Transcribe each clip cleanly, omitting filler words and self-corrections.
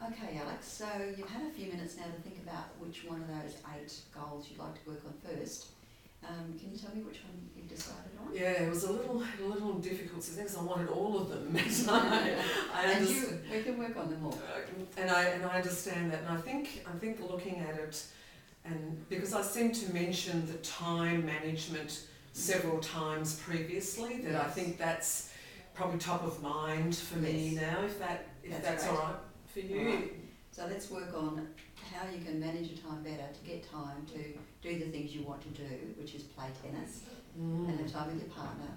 Okay, Alex, so you've had a few minutes now to think about which one of those 8 goals you'd like to work on first. Can you tell me which one you've decided on? Yeah, it was a little difficult to think, because I wanted all of them. We can work on them all. And I understand that, and I think looking at it, and because I seem to mention the time management several times previously, that I think that's probably top of mind for me now. If that's all right for you. Right. So let's work on how you can manage your time better to get time to do the things you want to do, which is play tennis and have time with your partner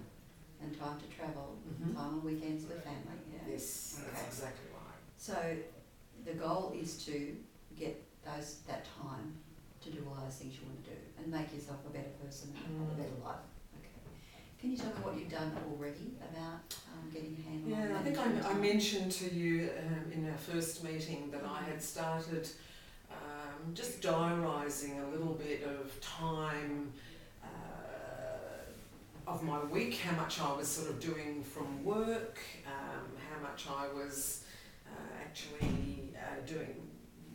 and time to travel, time on weekends with family. Yeah. Yes, that's exactly right. So the goal is to get that time to do all those things you want to do and make yourself a better person and have a better life. Okay. Can you tell me what you've done already about getting a handle on that? Yeah, I think I mentioned to you in our first meeting that I had started just diarising a little bit of time of my week, how much I was sort of doing from work, how much I was actually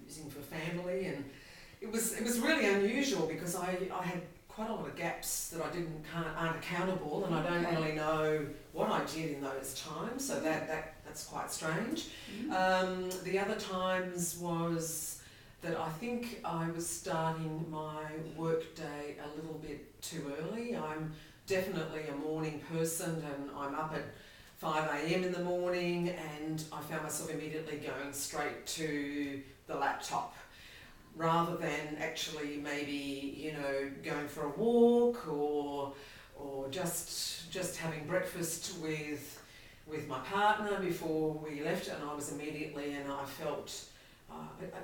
using for family, and it was really unusual because I had quite a lot of gaps that aren't accountable, and I don't really know what I did in those times, so that's quite strange. The other times was that I think I was starting my work day a little bit too early. I'm definitely a morning person, and I'm up at 5 a.m. in the morning, and I found myself immediately going straight to the laptop, rather than actually maybe, going for a walk or just having breakfast with my partner before we left, and I was immediately, and I felt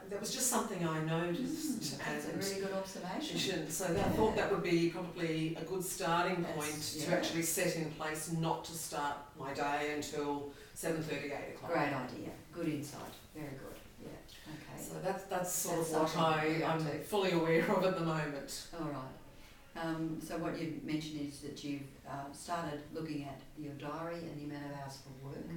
that was just something I noticed. That's a really good observation. So I thought that would be probably a good starting point to actually set in place not to start my day until 7:30, 8 o'clock. Great idea. Good insight. Very good. Yeah. Okay. So that's sort of what I'm fully aware of at the moment. All right. So what you mentioned is that you've started looking at your diary and the amount of hours for work.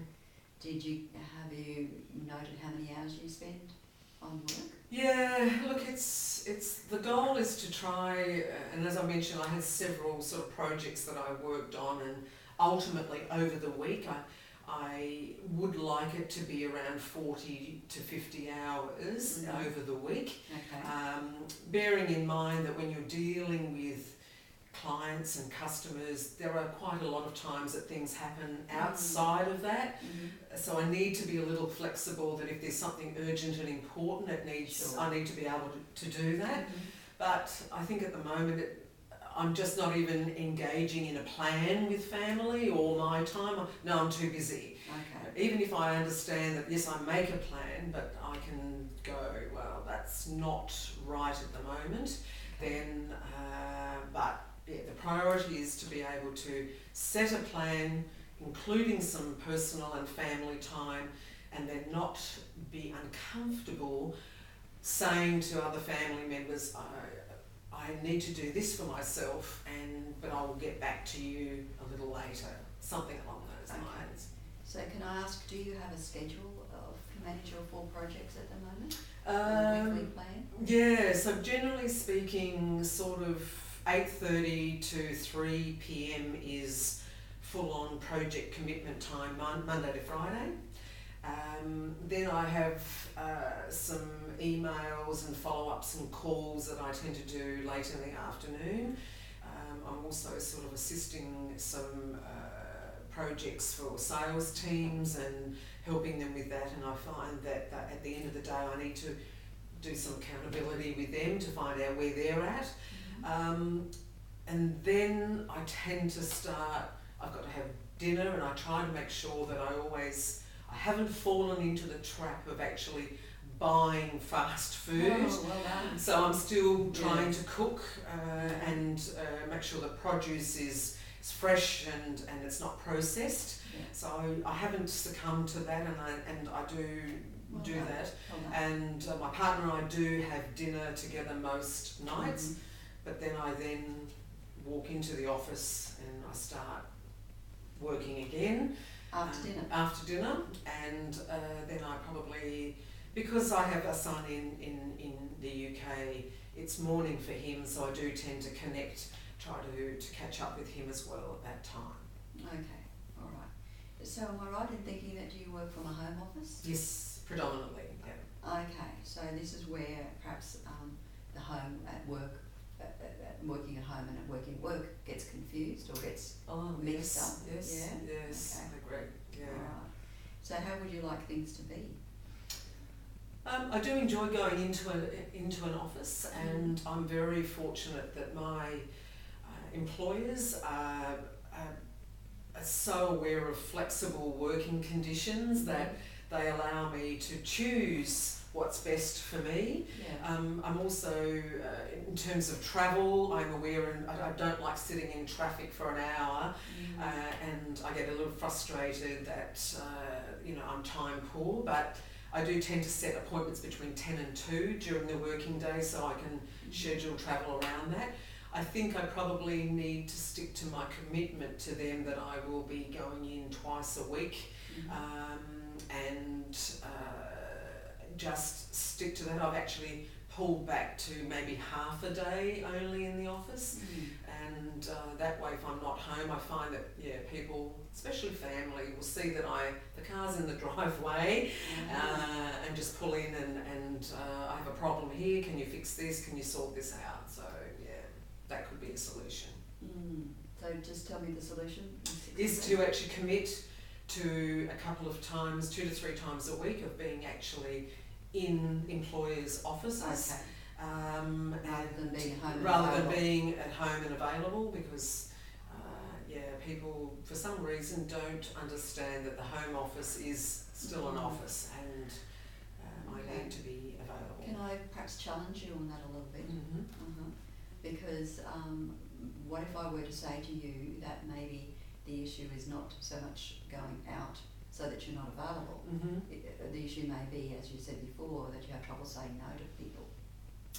Have you noted how many hours you spend on work? Yeah, look, it's the goal is to try, and as I mentioned, I had several sort of projects that I worked on, and ultimately over the week I would like it to be around 40 to 50 hours over the week. Okay. Bearing in mind that when you're dealing with clients and customers, there are quite a lot of times that things happen outside of that. So I need to be a little flexible, that if there's something urgent and important, I need to be able to do that. But I think at the moment I'm just not even engaging in a plan with family or my time. No, I'm too busy. Okay. Even if I understand that, yes, I make a plan, but I can go, well, that's not right at the moment, then, the priority is to be able to set a plan, including some personal and family time, and then not be uncomfortable saying to other family members, I need to do this for myself, but I will get back to you a little later, something along those lines. So can I ask, do you have a schedule to manage your 4 projects at the moment? Weekly plan? Yeah, so generally speaking, sort of 8:30 to 3 p.m. is full-on project commitment time, Monday to Friday. Then I have some emails and follow-ups and calls that I tend to do late in the afternoon. I'm also sort of assisting some projects for sales teams and helping them with that, and I find that at the end of the day I need to do some accountability with them to find out where they're at. And then I tend to I've got to have dinner, and I try to make sure that I haven't fallen into the trap of actually buying fast food. Oh, well done. So I'm still trying to cook and make sure the produce is fresh and it's not processed. So I haven't succumbed to that, and I do that. And my partner and I do have dinner together most nights, but then I walk into the office and I start working again after dinner, and then I probably because I have a son in the UK, it's morning for him, so I do tend to try to catch up with him as well at that time. Okay, all right. So am I right in thinking that you work from a home office? Yes, predominantly, yeah. Okay, so this is where perhaps the home at work, working at home and at working at work gets confused or gets mixed up. Yes, Yeah? yes, Okay. I agree, yeah. All right. So how would you like things to be? I do enjoy going into an office, and I'm very fortunate that my employers are so aware of flexible working conditions that they allow me to choose what's best for me. Yeah. I'm also, in terms of travel, I'm aware, and I don't like sitting in traffic for an hour, and I get a little frustrated that I'm time poor, but I do tend to set appointments between 10 and 2 during the working day, so I can schedule travel around that. I think I probably need to stick to my commitment to them that I will be going in twice a week, and just stick to that. I've actually pulled back to maybe half a day only in the office, and that way, if I'm not home, I find that people, especially family, will see that the car's in the driveway, and just pull in and I have a problem here. Can you fix this? Can you sort this out? So that could be a solution. So just tell me the solution. Is to actually commit to a couple of times, 2 to 3 times a week of being actually in employers' offices. Okay. Rather than being at home and available, because people for some reason don't understand that the home office is still an office, and I need to be available. Can I perhaps challenge you on that a little bit? Because what if I were to say to you that maybe the issue is not so much going out so that you're not available. The issue may be, as you said before, that you have trouble saying no to people.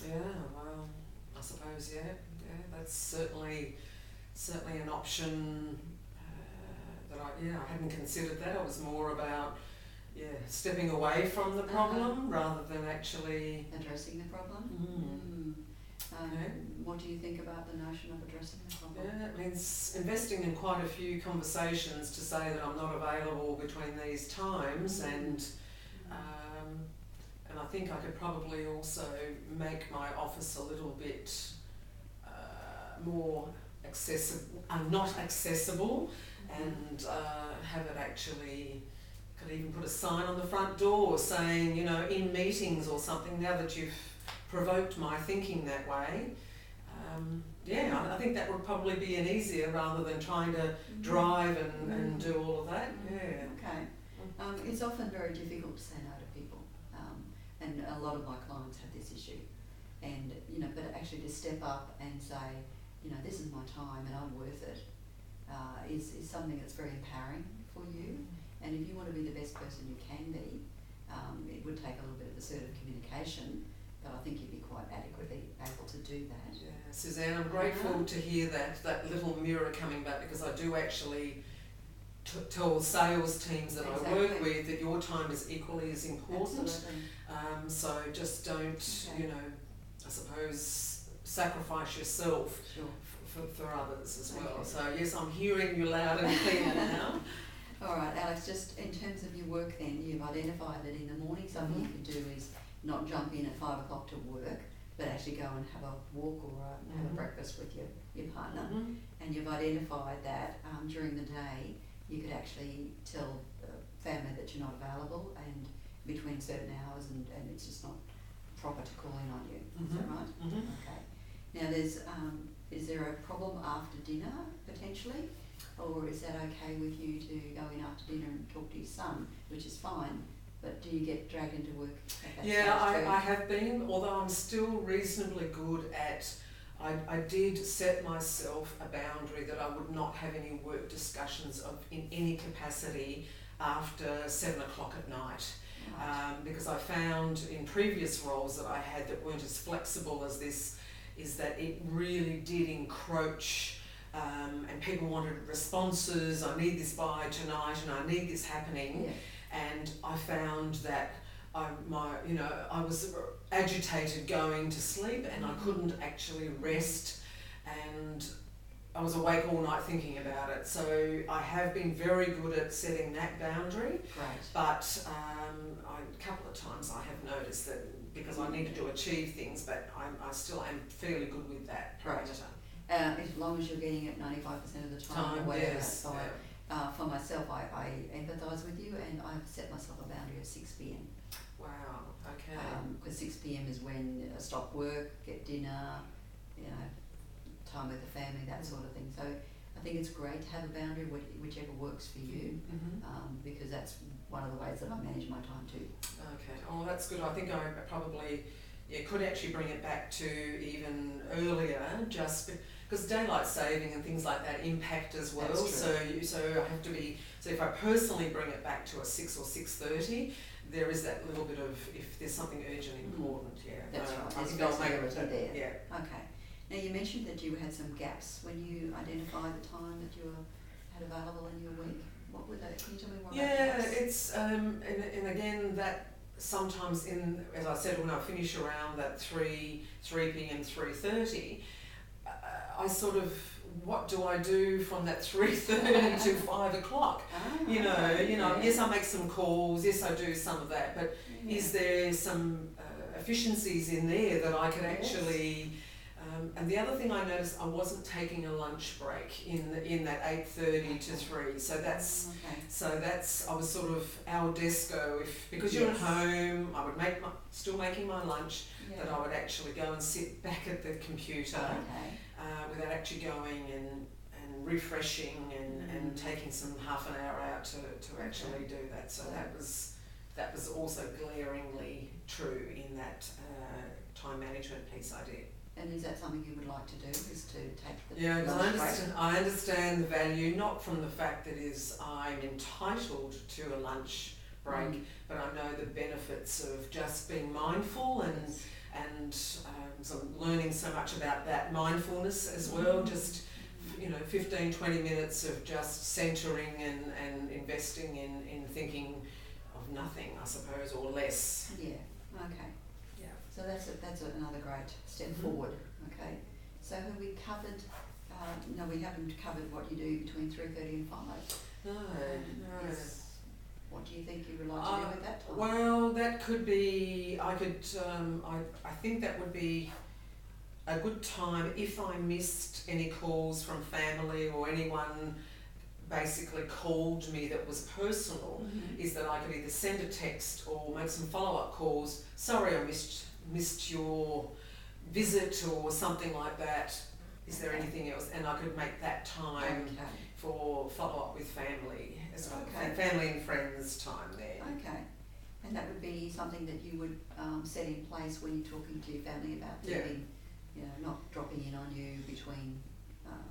Yeah, well, I suppose, that's certainly an option that I hadn't considered that. It was more about, stepping away from the problem rather than actually addressing the problem. What do you think about the notion of addressing the problem? Yeah, it means investing in quite a few conversations to say that I'm not available between these times, and I think I could probably also make my office a little bit more accessible, not accessible, and have it actually, could even put a sign on the front door saying, in meetings or something, now that you've provoked my thinking that way. I think that would probably be an easier, rather than trying to drive and do all of that. Okay. It's often very difficult to say no to people, and a lot of my clients have this issue. And but actually to step up and say, this is my time and I'm worth it, is something that's very empowering for you. And if you want to be the best person you can be, it would take a little bit of assertive communication. But I think you'd be quite adequately able to do that. Yeah, Suzanne, I'm grateful to hear that little mirror coming back, because I do actually tell sales teams that I work with that your time is equally as important. Absolutely. So just don't, I suppose, sacrifice yourself for others as well. So yes, I'm hearing you loud and clear now. All right, Alex, just in terms of your work then, you've identified that in the morning something you can do is not jump in at 5 o'clock to work, but actually go and have a walk or have a breakfast with your partner. And you've identified that during the day you could actually tell the family that you're not available, and between certain hours, and it's just not proper to call in on you. Is that right? Okay. Now is there a problem after dinner potentially? Or is that okay with you to go in after dinner and talk to your son, which is fine? But do you get dragged into work at that stage too? I have been, although I'm still reasonably good at, I did set myself a boundary that I would not have any work discussions in any capacity after 7 o'clock at night. Right. Because I found in previous roles that I had that weren't as flexible as this, is that it really did encroach, and people wanted responses. I need this by tonight and I need this happening. And I found that I was agitated going to sleep, and I couldn't actually rest, and I was awake all night thinking about it. So I have been very good at setting that boundary, Great. but a couple of times I have noticed that because I need to achieve things, but I still am fairly good with that parameter. As long as you're getting it 95% of the time, or whatever. Yes. So for myself, I empathise with you, and I've set myself a boundary of 6 p.m. Wow. Okay. Because 6 p.m. is when I stop work, get dinner, time with the family, that sort of thing. So I think it's great to have a boundary, whichever works for you, because that's one of the ways that I manage my time too. Okay. Oh, that's good. I think I probably could actually bring it back to even earlier, just because daylight saving and things like that impact as well. That's true. So I have to be. So if I personally bring it back to a 6 or 6:30, there is that little bit of if there's something urgent, important. Yeah. That's right. I There's think I'll make flexibility there. Yeah. Okay. Now you mentioned that you had some gaps when you identified the time that you had available in your week. What were they? Can you tell me more about Yeah, gaps? it's and again that sometimes as I said, when I finish around that 3 p.m. 3:30, I sort of, what do I do from that 3:30 to 5 o'clock? Yes, I make some calls, yes, I do some of that, but is there some efficiencies in there that I could actually? And the other thing I noticed, I wasn't taking a lunch break in that 8:30 to 3. So that's I was sort of al desco because you're at home. I would still making my lunch, but I would actually go and sit back at the computer without actually going and refreshing and taking some half an hour out to actually do that. So that was also glaringly true in that time management piece I did. And is that something you would like to do, is to take the because lunch break? I understand the value, not from the fact that I'm entitled to a lunch break, but I know the benefits of just being mindful and so I'm learning so much about that mindfulness as well, just 15-20 minutes of just centering and investing in thinking of nothing, I suppose, or less. Yeah, okay. Yeah. So that's another great step forward, okay. So have we covered, no, we haven't covered what you do between 3:30 and 5. No. What do you think you would like to do at that time? Well, that could be, I think that would be a good time if I missed any calls from family or anyone basically called me that was personal, is that I could either send a text or make some follow-up calls. Sorry, I missed your visit or something like that. Is there anything else? And I could make that time for follow-up with family as well. Family and friends time there. Okay. And that would be something that you would set in place when you're talking to your family about doing, not dropping in on you between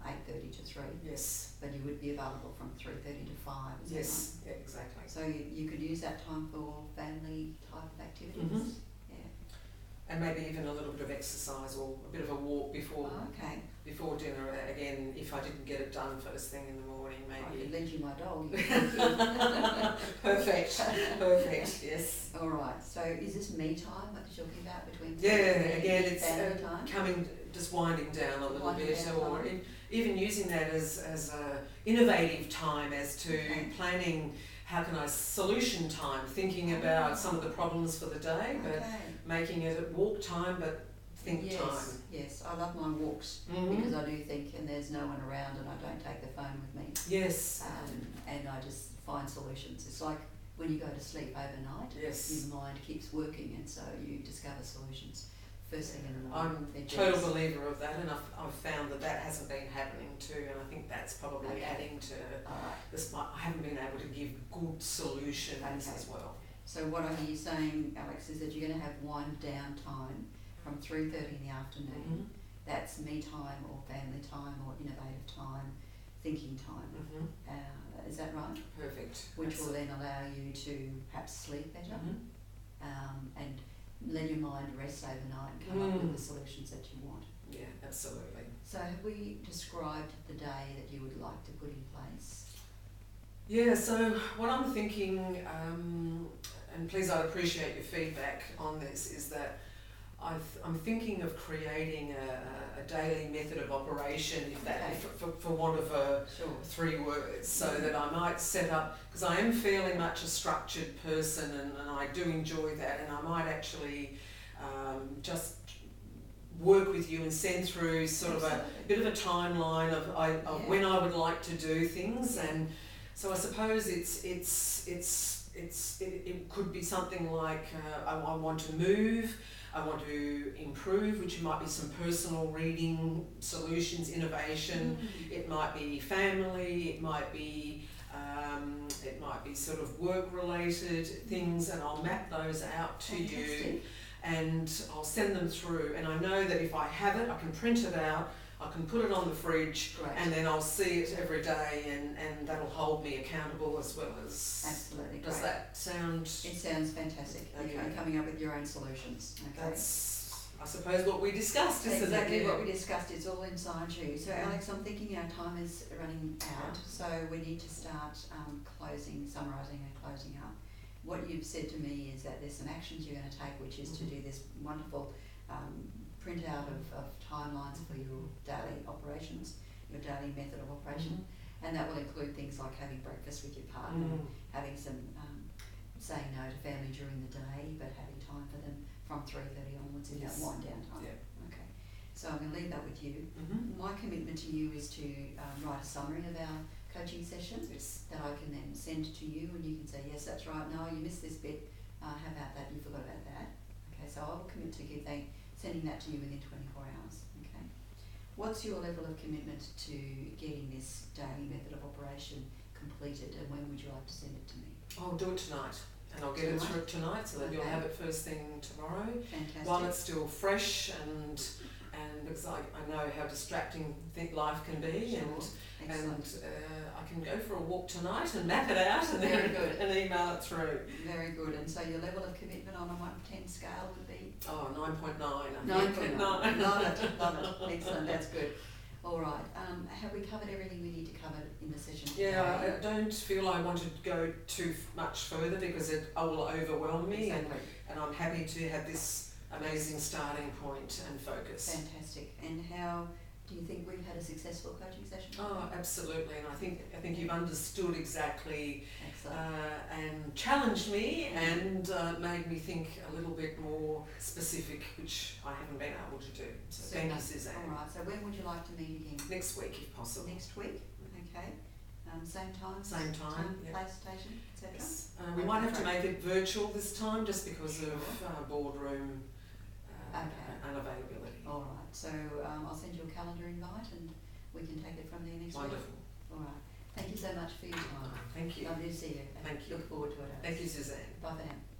8:30 to 3. Yes. But you would be available from 3:30 to 5. Yes, yeah, exactly. So you could use that time for family type of activities. And maybe even a little bit of exercise or a bit of a walk before dinner. Again, if I didn't get it done first thing in the morning, maybe. I could lend you my dog. Perfect, yes. All right, so is this me time that you're talking about between again, it's family time? just winding down a little bit, or time. even using that as a innovative time as to planning. How can I solution time, thinking about some of the problems for the day, but making it at walk time, but think time. Yes, I love my walks because I do think, and there's no one around, and I don't take the phone with me. Yes. And I just find solutions. It's like when you go to sleep overnight, your mind keeps working, and so you discover solutions first thing in the morning. I'm a total believer of that, and I've found that hasn't been happening too, and I think that's probably adding to this. I haven't been able to give good solutions as well. So what I hear you saying, Alex, is that you're going to have wind down time from 3:30 in the afternoon. That's me time or family time or innovative time, thinking time. Is that right? Perfect. Which will then allow you to perhaps sleep better and let your mind rest overnight and come up with the solutions that you want. Yeah, absolutely. So have we described the day that you would like to put in place? Yeah, so what I'm thinking, and please I'd appreciate your feedback on this, is that I'm thinking of creating a daily method of operation, if that, Okay. for want of a Sure. 3 words, so that I might set up, because I am fairly much a structured person, and I do enjoy that, and I might actually just work with you and send through sort of a bit of a timeline of when I would like to do things. And so I suppose it could be something like I want to move, I want to improve, which might be some personal reading, solutions, innovation. It might be family, it might be sort of work related things, and I'll map those out to you and I'll send them through. And I know that if I have it, I can print it out, I can put it on the fridge, and then I'll see it every day, and that'll hold me accountable as well as... Absolutely. Does that sound... It sounds fantastic. Okay. You're coming up with your own solutions. Okay. That's, I suppose, what we discussed, isn't exactly it? what we discussed. It's all inside you. So Alex, I'm thinking our time is running out, so we need to start summarising and closing up. What you've said to me is that there's some actions you're going to take, which is to do this wonderful printout of timelines for your daily operations, your daily method of operation, and that will include things like having breakfast with your partner, having some saying no to family during the day, but having time for them from 3:30 onwards in that wind down time. Okay, so I'm going to leave that with you. My commitment to you is to write a summary of our coaching session that I can then send to you, and you can say yes, that's right, no, you missed this bit, how about that, you forgot about that. Okay, so I will commit to sending that to you within 24 hours. Okay, what's your level of commitment to getting this daily method of operation completed, and when would you like to send it to me? I'll do it tonight, and I'll get it through tonight, so that you'll have it first thing tomorrow. Fantastic. While it's still fresh, and because I know how distracting life can be, and I can go for a walk tonight and map it out, and then and email it through. Very good. And so your level of commitment on a 1 to 10 scale would be? 9.9. 9.9. Love it, love it. Excellent, that's good. All right. Have we covered everything we need to cover in the session today? Yeah, I don't feel I want to go too much further, because it will overwhelm me, and I'm happy to have this amazing starting point and focus. Fantastic. And how do you think we've had a successful coaching session? Oh, absolutely. And I think you've understood exactly and challenged me and made me think a little bit more specific, which I haven't been able to do. So thank you, Suzanne. All right. So when would you like to meet again? Next week, if possible. Next week? Okay. Same time? Same time, yeah. Place, station, etc.? Yes. We might have to make it virtual this time, just because of boardroom unavailability. All right. So I'll send you a calendar invite, and we can take it from there next week. Wonderful. All right. Thank you so much for your time. Thank you. Lovely to see you. Thank you. Look forward to it. Thank you, Suzanne. Bye for now.